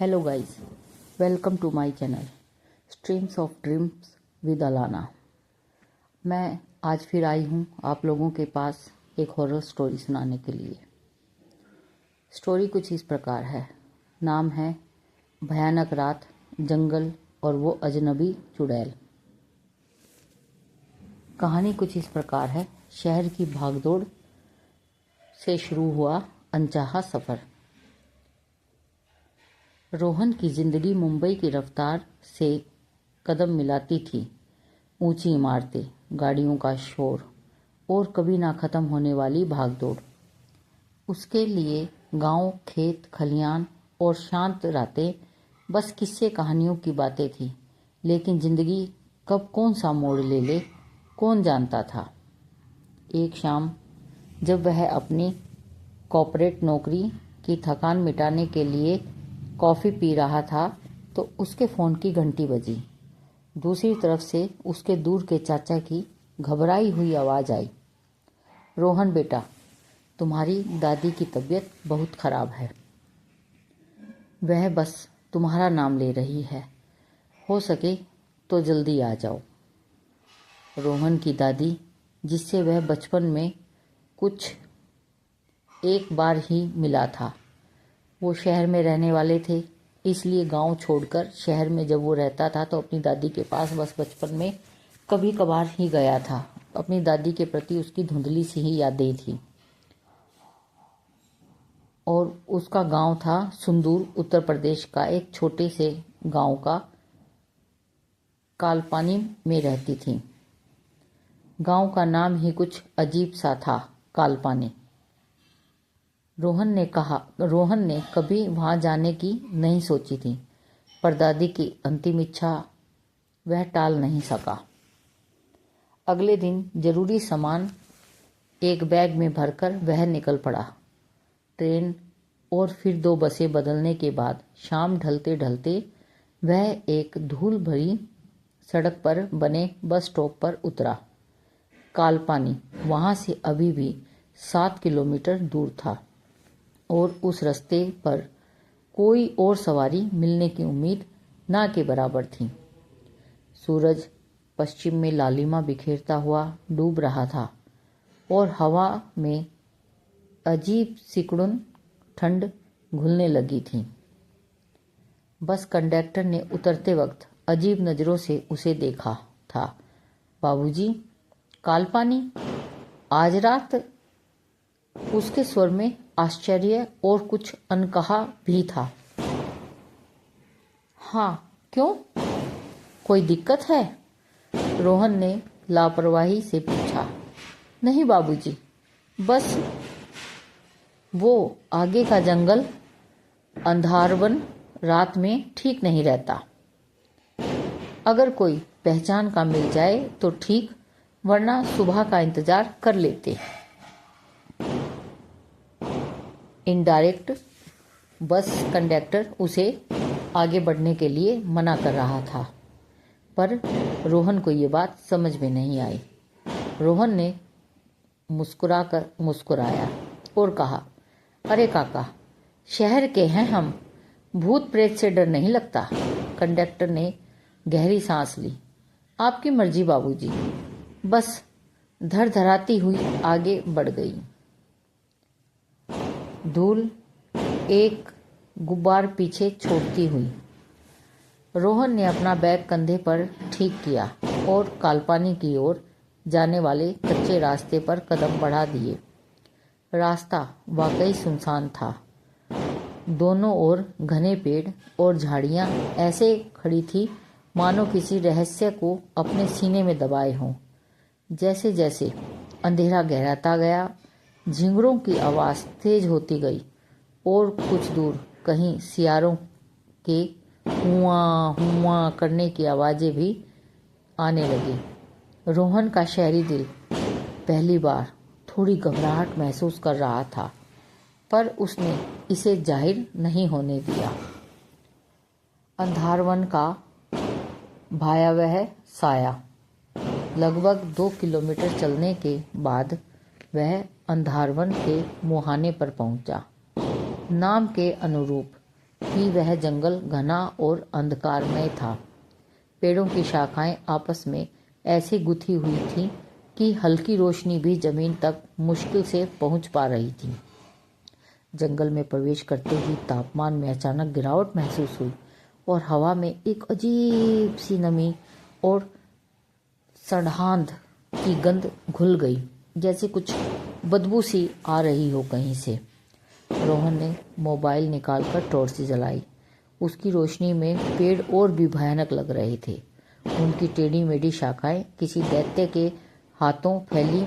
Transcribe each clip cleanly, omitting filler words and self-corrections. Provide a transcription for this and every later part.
Hello guys, welcome to my channel streams of dreams with Alana. मैं आज फिर आई हूँ आप लोगों के पास एक हॉरर स्टोरी सुनाने के लिए। स्टोरी कुछ इस प्रकार है। नाम है भयानक रात, जंगल और वो अजनबी चुड़ैल। कहानी कुछ इस प्रकार है। शहर की भागदौड़ से शुरू हुआ अनचाहा सफ़र। रोहन की जिंदगी मुंबई की रफ्तार से कदम मिलाती थी। ऊंची इमारतें, गाड़ियों का शोर और कभी ना खत्म होने वाली भागदौड़। उसके लिए गांव, खेत खलियान और शांत रातें बस किस्से कहानियों की बातें थी। लेकिन जिंदगी कब कौन सा मोड़ ले ले, कौन जानता था। एक शाम जब वह अपनी कॉर्पोरेट नौकरी की थकान मिटाने के लिए कॉफ़ी पी रहा था तो उसके फ़ोन की घंटी बजी। दूसरी तरफ से उसके दूर के चाचा की घबराई हुई आवाज़ आई, रोहन बेटा, तुम्हारी दादी की तबीयत बहुत ख़राब है। वह बस तुम्हारा नाम ले रही है, हो सके तो जल्दी आ जाओ। रोहन की दादी, जिससे वह बचपन में कुछ एक बार ही मिला था, वो शहर में रहने वाले थे, इसलिए गांव छोड़कर शहर में जब वो रहता था तो अपनी दादी के पास बस बचपन में कभी कभार ही गया था। अपनी दादी के प्रति उसकी धुंधली सी ही यादें थी। और उसका गांव था सुंदूर, उत्तर प्रदेश का एक छोटे से गांव का कालपानी में रहती थी। गांव का नाम ही कुछ अजीब सा था, कालपानी। रोहन ने कभी वहां जाने की नहीं सोची थी, पर दादी की अंतिम इच्छा वह टाल नहीं सका। अगले दिन जरूरी सामान एक बैग में भरकर वह निकल पड़ा। ट्रेन और फिर 2 बसें बदलने के बाद शाम ढलते ढलते वह एक धूल भरी सड़क पर बने बस स्टॉप पर उतरा। कालपानी वहां से अभी भी 7 किलोमीटर दूर था और उस रास्ते पर कोई और सवारी मिलने की उम्मीद ना के बराबर थी। सूरज पश्चिम में लालिमा बिखेरता हुआ डूब रहा था और हवा में अजीब सिकुड़न ठंड घुलने लगी थी। बस कंडक्टर ने उतरते वक्त अजीब नज़रों से उसे देखा था। बाबूजी, कालपानी आज रात? उसके स्वर में आश्चर्य और कुछ अनकहा भी था। हाँ, क्यों? कोई दिक्कत है? रोहन ने लापरवाही से पूछा। नहीं बाबूजी, बस वो आगे का जंगल अंधारवन रात में ठीक नहीं रहता। अगर कोई पहचान का मिल जाए तो ठीक, वरना सुबह का इंतजार कर लेते। इनडायरेक्ट बस कंडक्टर उसे आगे बढ़ने के लिए मना कर रहा था, पर रोहन को ये बात समझ में नहीं आई। रोहन ने मुस्कुराया और कहा, अरे काका, शहर के हैं हम, भूत प्रेत से डर नहीं लगता। कंडक्टर ने गहरी सांस ली। आपकी मर्जी बाबूजी। बस धड़धड़ाती हुई आगे बढ़ गई। धूल एक गुब्बार पीछे छोड़ती हुई रोहन ने अपना बैग कंधे पर ठीक किया और कालपानी की ओर जाने वाले कच्चे रास्ते पर कदम बढ़ा दिए। रास्ता वाकई सुनसान था। दोनों ओर घने पेड़ और झाड़ियां ऐसे खड़ी थी मानो किसी रहस्य को अपने सीने में दबाए हों। जैसे जैसे अंधेरा गहराता गया, झिंगुरों की आवाज़ तेज होती गई और कुछ दूर कहीं सियारों के हुआ हुआ करने की आवाज़ें भी आने लगी। रोहन का शहरी दिल पहली बार थोड़ी घबराहट महसूस कर रहा था, पर उसने इसे जाहिर नहीं होने दिया। अंधारवन का भयावह साया। लगभग 2 किलोमीटर चलने के बाद वह अंधारवन के मुहाने पर पहुंचा। नाम के अनुरूप कि वह जंगल घना और अंधकारमय था। पेड़ों की शाखाएं आपस में ऐसे गुथी हुई थीं कि हल्की रोशनी भी जमीन तक मुश्किल से पहुंच पा रही थी। जंगल में प्रवेश करते ही तापमान में अचानक गिरावट महसूस हुई और हवा में एक अजीब सी नमी और सड़ांध की गंध घुल गई, जैसे कुछ बदबू सी आ रही हो कहीं से। रोहन ने मोबाइल निकालकर टॉर्च जलाई। उसकी रोशनी में पेड़ और भी भयानक लग रहे थे। उनकी टेढ़ी मेढ़ी शाखाएं किसी दैत्य के हाथों फैली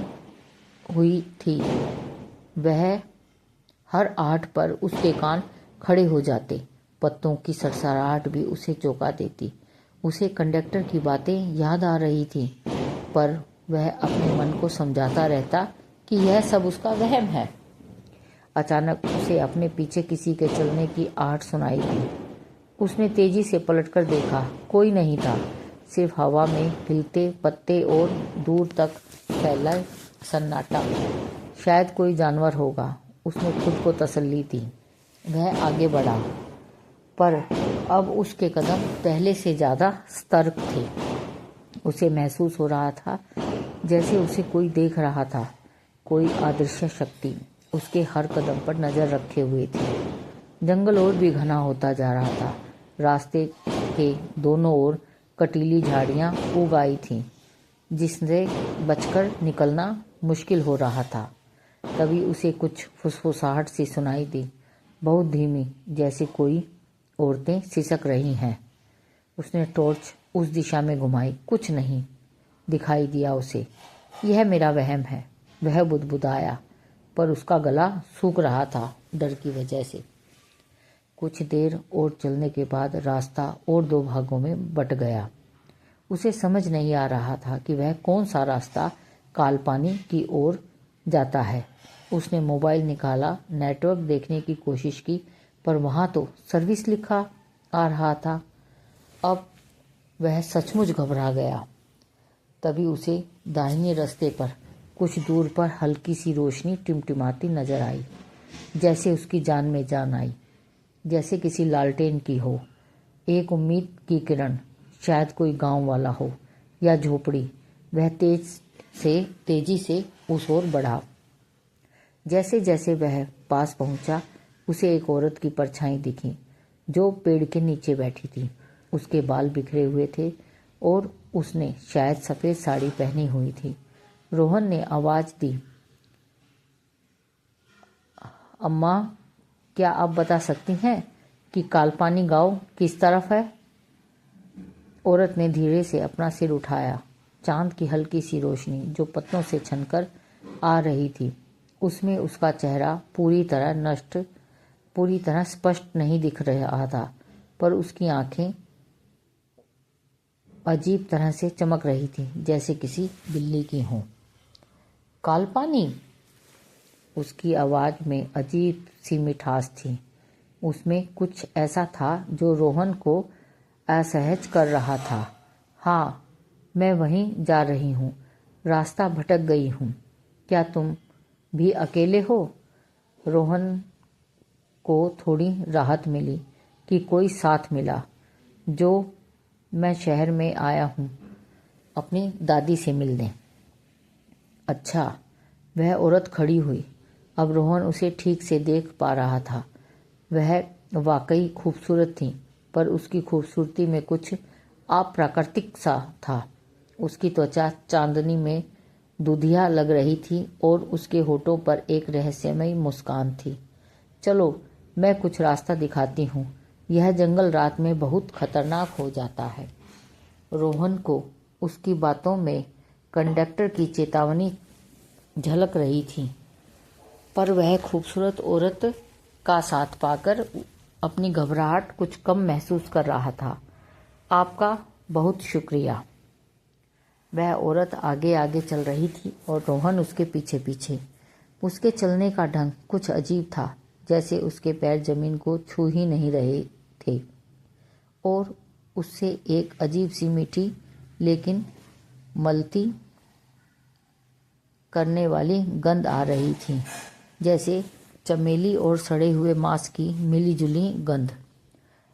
हुई थी। वह हर आहट पर उसके कान खड़े हो जाते। पत्तों की सरसराहट भी उसे चौंका देती। उसे कंडक्टर की बातें याद आ रही थी, पर वह अपने मन को समझाता रहता कि यह सब उसका वहम है। अचानक उसे अपने पीछे किसी के चलने की आहट सुनाई दी। उसने तेजी से पलटकर देखा। कोई नहीं था, सिर्फ हवा में हिलते पत्ते और दूर तक फैला सन्नाटा। शायद कोई जानवर होगा, उसने खुद को तसल्ली दी। वह आगे बढ़ा, पर अब उसके कदम पहले से ज्यादा सतर्क थे। उसे महसूस हो रहा था जैसे उसे कोई देख रहा था। कोई अदृश्य शक्ति उसके हर कदम पर नजर रखे हुए थी। जंगल और भी घना होता जा रहा था। रास्ते के दोनों ओर कटीली झाड़ियां उग आई थीं, जिससे बचकर निकलना मुश्किल हो रहा था। तभी उसे कुछ फुसफुसाहट सी सुनाई दी, बहुत धीमी, जैसे कोई औरतें सिसक रही हैं। उसने टॉर्च उस दिशा में घुमाई। कुछ नहीं दिखाई दिया उसे। यह मेरा वहम है, वह बुदबुदाया, पर उसका गला सूख रहा था डर की वजह से। कुछ देर और चलने के बाद रास्ता और दो भागों में बट गया। उसे समझ नहीं आ रहा था कि वह कौन सा रास्ता कालपानी की ओर जाता है। उसने मोबाइल निकाला, नेटवर्क देखने की कोशिश की, पर वहां तो सर्विस लिखा आ रहा था। अब वह सचमुच घबरा गया। तभी उसे दाहिने रास्ते पर कुछ दूर पर हल्की सी रोशनी टिमटिमाती नजर आई, जैसे उसकी जान में जान आई, जैसे किसी लालटेन की हो। एक उम्मीद की किरण, शायद कोई गांव वाला हो या झोपड़ी। वह तेजी से उस ओर बढ़ा। जैसे जैसे वह पास पहुंचा, उसे एक औरत की परछाई दिखी जो पेड़ के नीचे बैठी थी। उसके बाल बिखरे हुए थे और उसने शायद सफेद साड़ी पहनी हुई थी। रोहन ने आवाज दी, अम्मा, क्या आप बता सकती हैं कि कालपानी गांव किस तरफ है? औरत ने धीरे से अपना सिर उठाया। चांद की हल्की सी रोशनी जो पत्तों से छनकर आ रही थी, उसमें उसका चेहरा पूरी तरह स्पष्ट नहीं दिख रहा था, पर उसकी आंखें अजीब तरह से चमक रही थी, जैसे किसी बिल्ली की हों। कालपानी? उसकी आवाज में अजीब सी मिठास थी। उसमें कुछ ऐसा था जो रोहन को असहज कर रहा था। हाँ, मैं वहीं जा रही हूँ। रास्ता भटक गई हूँ। क्या तुम भी अकेले हो? रोहन को थोड़ी राहत मिली कि कोई साथ मिला। मैं शहर में आया हूँ अपनी दादी से मिलने। अच्छा। वह औरत खड़ी हुई। अब रोहन उसे ठीक से देख पा रहा था। वह वाकई खूबसूरत थी, पर उसकी खूबसूरती में कुछ अप्राकृतिक सा था। उसकी त्वचा चांदनी में दूधिया लग रही थी और उसके होठों पर एक रहस्यमयी मुस्कान थी। चलो, मैं कुछ रास्ता दिखाती हूँ। यह जंगल रात में बहुत खतरनाक हो जाता है। रोहन को उसकी बातों में कंडक्टर की चेतावनी झलक रही थी, पर वह खूबसूरत औरत का साथ पाकर अपनी घबराहट कुछ कम महसूस कर रहा था। आपका बहुत शुक्रिया। वह औरत आगे आगे चल रही थी और रोहन उसके पीछे पीछे। उसके चलने का ढंग कुछ अजीब था, जैसे उसके पैर जमीन को छू ही नहीं रहे थे और उससे एक अजीब सी मीठी लेकिन मलती करने वाली गंध आ रही थी, जैसे चमेली और सड़े हुए मांस की मिलीजुली गंध।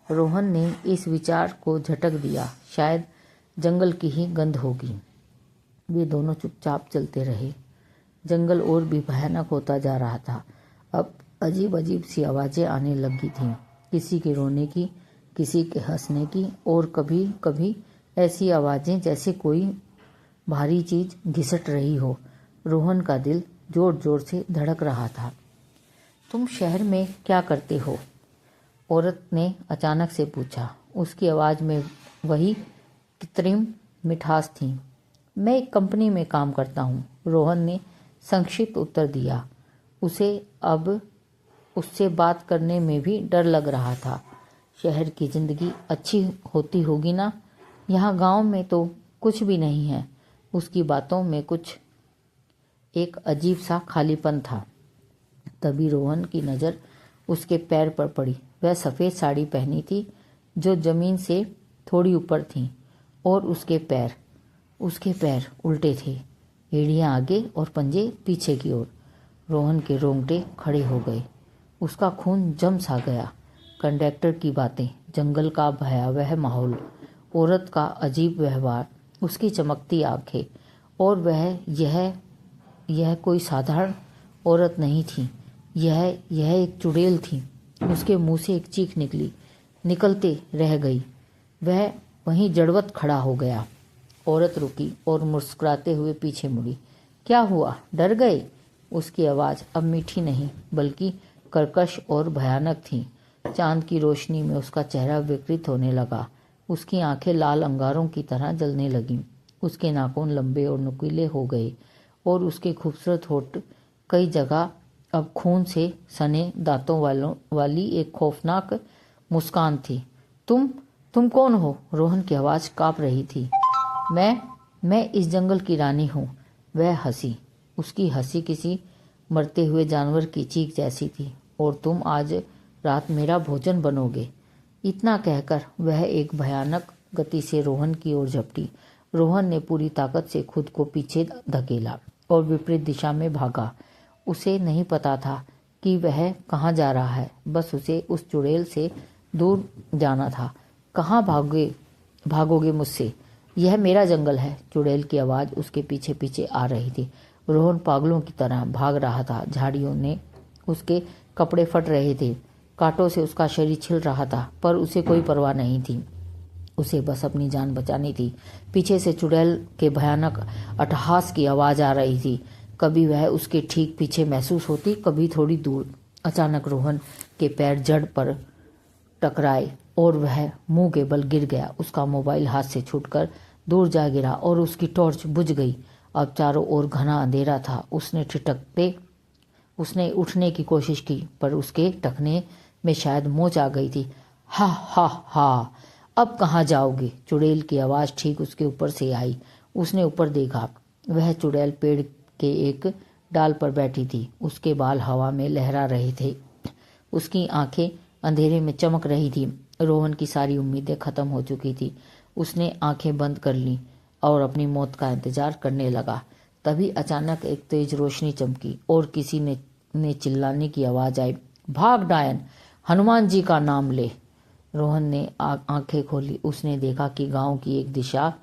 रोहन ने इस विचार को झटक दिया, शायद जंगल की ही गंध होगी। वे दोनों चुपचाप चलते रहे। जंगल और भी भयानक होता जा रहा था। अब अजीब अजीब सी आवाज़ें आने लगी थीं, किसी के रोने की, किसी के हंसने की, और कभी कभी ऐसी आवाज़ें जैसे कोई भारी चीज़ घिसट रही हो। रोहन का दिल जोर जोर से धड़क रहा था। तुम शहर में क्या करते हो? औरत ने अचानक से पूछा। उसकी आवाज़ में वही कृत्रिम मिठास थी। मैं एक कंपनी में काम करता हूँ, रोहन ने संक्षिप्त उत्तर दिया। उसे अब उससे बात करने में भी डर लग रहा था। शहर की जिंदगी अच्छी होती होगी ना? यहाँ गांव में तो कुछ भी नहीं है। उसकी बातों में कुछ एक अजीब सा खालीपन था। तभी रोहन की नज़र उसके पैर पर पड़ी। वह सफ़ेद साड़ी पहनी थी जो जमीन से थोड़ी ऊपर थी, और उसके पैर उल्टे थे, एड़ियाँ आगे और पंजे पीछे की ओर। रोहन के रोंगटे खड़े हो गए। उसका खून जम सा गया। कंडक्टर की बातें, जंगल का भयावह माहौल, औरत का अजीब व्यवहार, उसकी चमकती आंखें, और वह यह कोई साधारण औरत नहीं थी। यह एक चुड़ैल थी। उसके मुंह से एक चीख निकलते रह गई। वह वहीं जड़वत खड़ा हो गया। औरत रुकी और मुस्कुराते हुए पीछे मुड़ी। क्या हुआ, डर गए? उसकी आवाज़ अब मीठी नहीं बल्कि कर्कश और भयानक थी। चांद की रोशनी में उसका चेहरा विकृत होने लगा। उसकी आंखें लाल अंगारों की तरह जलने लगीं। उसके नाखून लंबे और नुकीले हो गए, और उसके खूबसूरत होठ कई जगह अब खून से सने दांतों वाली एक खौफनाक मुस्कान थी। तुम कौन हो? रोहन की आवाज़ काँप रही थी। मैं इस जंगल की रानी हूँ। वह हंसी। उसकी हंसी किसी मरते हुए जानवर की चीख जैसी थी। और तुम आज रात मेरा भोजन बनोगे। इतना कहकर वह एक भयानक गति से रोहन की ओर झपटी। रोहन ने पूरी ताकत से खुद को पीछे धकेला और विपरीत दिशा में भागा। उसे नहीं पता था कि वह कहाँ जा रहा है, बस उसे उस चुड़ैल से दूर जाना था। कहाँ भागोगे मुझसे? यह मेरा जंगल है। चुड़ैल की आवाज़ उसके पीछे पीछे आ रही थी। रोहन पागलों की तरह भाग रहा था। झाड़ियों ने उसके कपड़े फट रहे थे, कांटों से उसका शरीर छिल रहा था, पर उसे कोई परवाह नहीं थी। उसे बस अपनी जान बचानी थी। पीछे से चुड़ैल के भयानक अट्टहास की आवाज़ आ रही थी। कभी वह उसके ठीक पीछे महसूस होती, कभी थोड़ी दूर। अचानक रोहन के पैर जड़ पर टकराए और वह मुंह के बल गिर गया। उसका मोबाइल हाथ से छूटकर दूर जा गिरा और उसकी टॉर्च बुझ गई। अब चारों ओर घना अंधेरा था। उसने उठने की कोशिश की, पर उसके टखने में शायद मोच आ गई थी। हा हा हा, अब कहाँ जाओगे? चुड़ैल की आवाज़ ठीक उसके ऊपर से आई। उसने ऊपर देखा। वह चुड़ैल पेड़ के एक डाल पर बैठी थी। उसके बाल हवा में लहरा रहे थे। उसकी आंखें अंधेरे में चमक रही थी। रोहन की सारी उम्मीदें खत्म हो चुकी थी। उसने आंखें बंद कर लीं और अपनी मौत का इंतजार करने लगा। तभी अचानक एक तेज रोशनी चमकी और किसी ने चिल्लाने की आवाज़ आई, भाग डायन, हनुमान जी का नाम ले। रोहन ने आंखें खोली। उसने देखा कि गांव की एक दिशा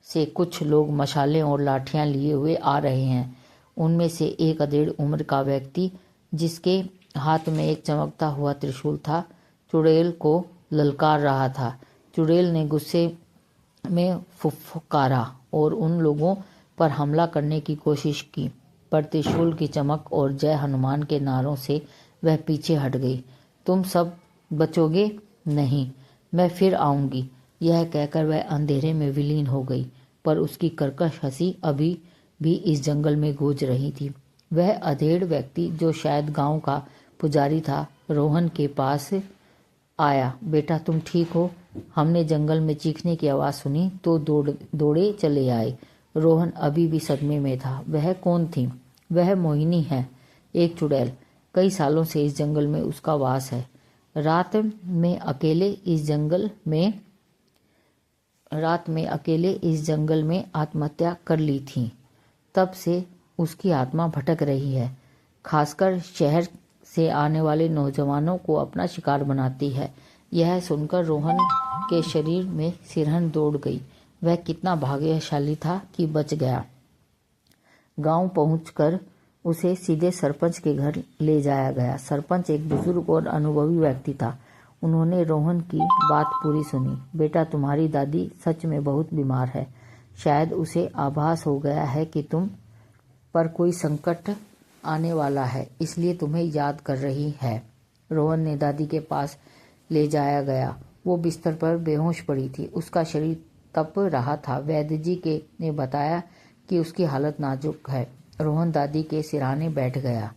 से कुछ लोग मशालें और लाठियां लिए हुए आ रहे हैं। उनमें से एक अधेड़ उम्र का व्यक्ति, जिसके हाथ में एक चमकता हुआ त्रिशूल था, चुड़ैल को ललकार रहा था। चुड़ैल ने गुस्से में फुफकारा और उन लोगों पर हमला करने की कोशिश की, पर त्रिशूल की चमक और जय हनुमान के नारों से वह पीछे हट गई। तुम सब बचोगे नहीं, मैं फिर आऊंगी। यह कहकर वह अंधेरे में विलीन हो गई, पर उसकी कर्कश हंसी अभी भी इस जंगल में गूंज रही थी। वह अधेड़ व्यक्ति, जो शायद गांव का पुजारी था, रोहन के पास आया। बेटा, तुम ठीक हो? हमने जंगल में चीखने की आवाज़ सुनी तो दौड़े चले आए। रोहन अभी भी सदमे में था। वह कौन थी? वह मोहिनी है, एक चुड़ैल। कई सालों से इस जंगल में उसका वास है। रात में अकेले इस जंगल में आत्महत्या कर ली थी। तब से उसकी आत्मा भटक रही है, खासकर शहर से आने वाले नौजवानों को अपना शिकार बनाती है। यह सुनकर रोहन के शरीर में सिरहन दौड़ गई। वह कितना भाग्यशाली था कि बच गया। गांव पहुंचकर उसे सीधे सरपंच के घर ले जाया गया। सरपंच एक बुजुर्ग और अनुभवी व्यक्ति था। उन्होंने रोहन की बात पूरी सुनी। बेटा, तुम्हारी दादी सच में बहुत बीमार है। शायद उसे आभास हो गया है कि तुम पर कोई संकट आने वाला है, इसलिए तुम्हें याद कर रही है। रोहन ने दादी के पास ले जाया गया। वो बिस्तर पर बेहोश पड़ी थी। उसका शरीर तप रहा था। वैद्य जी ने बताया कि उसकी हालत नाजुक है। रोहन दादी के सिरहाने बैठ गया।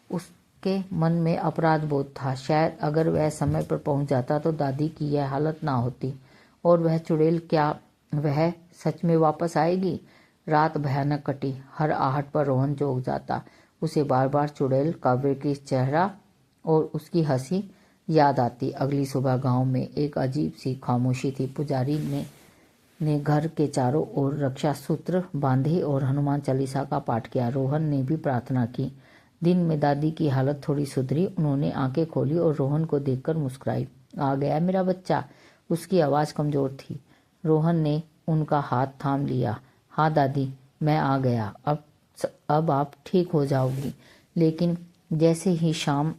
उसके मन में अपराध बोध था। शायद अगर वह समय पर पहुंच जाता तो दादी की यह हालत ना होती। और वह चुड़ैल, क्या वह सच में वापस आएगी? रात भयानक कटी। हर आहट पर रोहन चौंक जाता। उसे बार बार चुड़ैल का बेकी चेहरा और उसकी हंसी याद आती। अगली सुबह गांव में एक अजीब सी खामोशी थी। पुजारी ने घर के चारों ओर रक्षा सूत्र बांधे और हनुमान चालीसा का पाठ किया। रोहन ने भी प्रार्थना की। दिन में दादी की हालत थोड़ी सुधरी। उन्होंने आंखें खोली और रोहन को देखकर मुस्कुराई। आ गया मेरा बच्चा। उसकी आवाज़ कमजोर थी। रोहन ने उनका हाथ थाम लिया। हाँ दादी, मैं आ गया। अब आप ठीक हो जाओगी। लेकिन जैसे ही शाम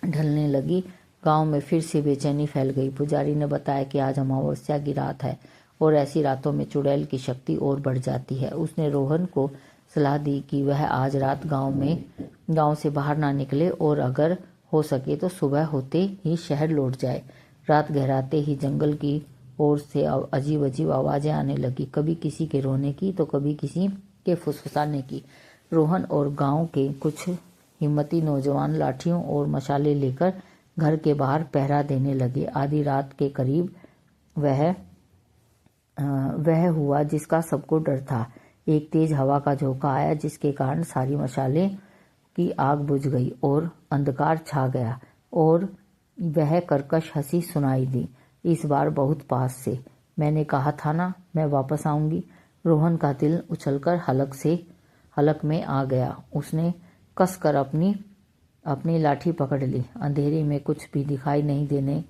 ढलने लगी, गांव में फिर से बेचैनी फैल गई। पुजारी ने बताया कि आज अमावस्या की रात है और ऐसी रातों में चुड़ैल की शक्ति और बढ़ जाती है। उसने रोहन को सलाह दी कि वह आज रात गांव से बाहर ना निकले और अगर हो सके तो सुबह होते ही शहर लौट जाए। रात गहराते ही जंगल की ओर से अजीब अजीब आवाजें आने लगी, कभी किसी के रोने की तो कभी किसी के फुसफुसाने की। रोहन और गांव के कुछ हिम्मती नौजवान लाठियों और मशाले लेकर घर के बाहर पहरा देने लगे। आधी रात के करीब वह हुआ जिसका सबको डर था। एक तेज हवा का झोंका आया जिसके कारण सारी मशाले की आग बुझ गई और अंधकार छा गया। और वह कर्कश हंसी सुनाई दी, इस बार बहुत पास से। मैंने कहा था ना, मैं वापस आऊंगी। रोहन का दिल उछलकर हलक में आ गया। उसने कसकर अपनी लाठी पकड़ ली। अंधेरे में कुछ भी दिखाई नहीं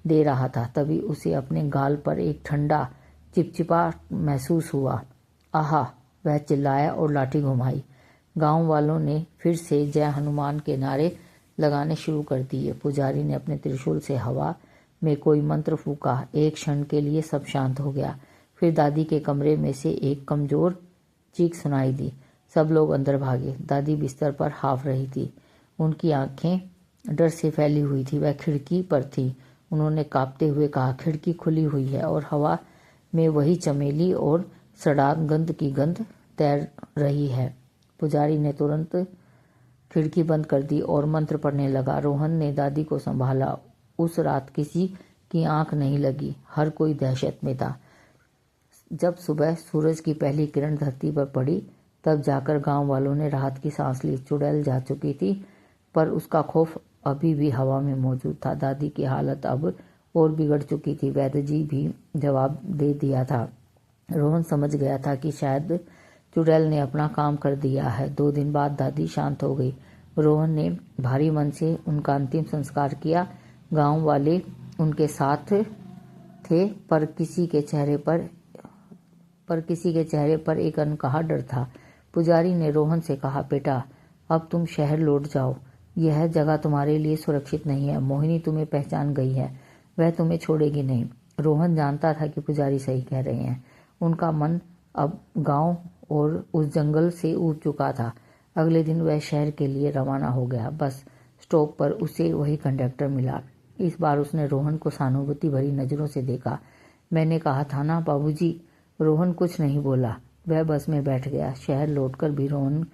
दे रहा था। तभी उसे अपने गाल पर एक ठंडा चिपचिपा महसूस हुआ। आहा! वह चिल्लाया और लाठी घुमाई। गांव वालों ने फिर से जय हनुमान के नारे लगाने शुरू कर दिए। पुजारी ने अपने त्रिशूल से हवा में कोई मंत्र फूका। एक क्षण के लिए सब शांत हो गया। फिर दादी के कमरे में से एक कमजोर चीख सुनाई दी। सब लोग अंदर भागे। दादी बिस्तर पर हाफ रही थी। उनकी आंखें डर से फैली हुई थी। वह खिड़की पर थी। उन्होंने कांपते हुए कहा, खिड़की खुली हुई है और हवा में वही चमेली और सड़ान गंध की गंध तैर रही है। पुजारी ने तुरंत खिड़की बंद कर दी और मंत्र पढ़ने लगा। रोहन ने दादी को संभाला। उस रात किसी की आंख नहीं लगी। हर कोई दहशत में था। जब सुबह सूरज की पहली किरण धरती पर पड़ी, तब जाकर गांव वालों ने राहत की सांस ली। चुड़ैल जा चुकी थी, पर उसका खौफ अभी भी हवा में मौजूद था। दादी की हालत अब और बिगड़ चुकी थी। वैद्य जी भी जवाब दे दिया था। रोहन समझ गया था कि शायद चुड़ैल ने अपना काम कर दिया है। 2 दिन बाद दादी शांत हो गई। रोहन ने भारी मन से उनका अंतिम संस्कार किया। गांव वाले उनके साथ थे, पर किसी के चेहरे पर एक अनकहा डर था। पुजारी ने रोहन से कहा, बेटा, अब तुम शहर लौट जाओ। यह जगह तुम्हारे लिए सुरक्षित नहीं है। मोहिनी तुम्हें पहचान गई है। वह तुम्हें छोड़ेगी नहीं। रोहन जानता था कि पुजारी सही कह रहे हैं। उनका मन अब गांव और उस जंगल से ऊब चुका था। अगले दिन वह शहर के लिए रवाना हो गया। बस स्टॉप पर उसे वही कंडक्टर मिला। इस बार उसने रोहन को सहानुभूति भरी नजरों से देखा। मैंने कहा था ना बाबूजी। रोहन कुछ नहीं बोला। वह बस में बैठ गया। शहर लौटकर भी रोहन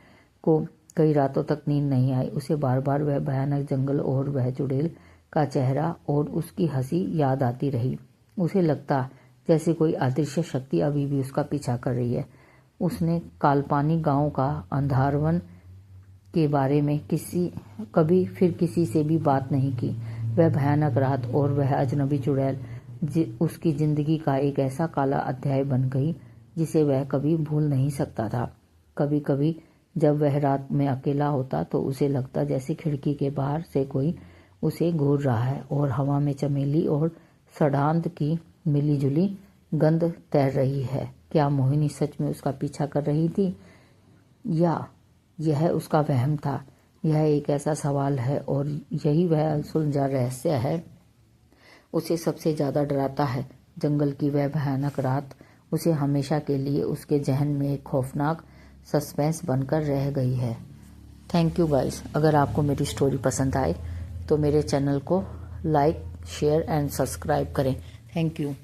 को कई रातों तक नींद नहीं आई। उसे बार बार वह भयानक जंगल और वह चुड़ैल का चेहरा और उसकी हंसी याद आती रही। उसे लगता जैसे कोई अदृश्य शक्ति अभी भी उसका पीछा कर रही है। उसने कालपानी गांव का अंधारवन के बारे में कभी फिर किसी से भी बात नहीं की। वह भयानक रात और वह अजनबी चुड़ैल उसकी जिंदगी का एक ऐसा काला अध्याय बन गई जिसे वह कभी भूल नहीं सकता था। कभी कभी जब वह रात में अकेला होता तो उसे लगता जैसे खिड़की के बाहर से कोई उसे घूर रहा है और हवा में चमेली और सड़ांध की मिलीजुली गंध तैर रही है। क्या मोहिनी सच में उसका पीछा कर रही थी या यह उसका वहम था? यह एक ऐसा सवाल है और यही वह अनसुलझा रहस्य है। उसे सबसे ज़्यादा डराता है जंगल की वह भयानक रात। उसे हमेशा के लिए उसके जहन में एक खौफनाक सस्पेंस बनकर रह गई है। Thank you guys. अगर आपको मेरी स्टोरी पसंद आए तो मेरे चैनल को लाइक, शेयर एंड सब्सक्राइब करें। Thank you.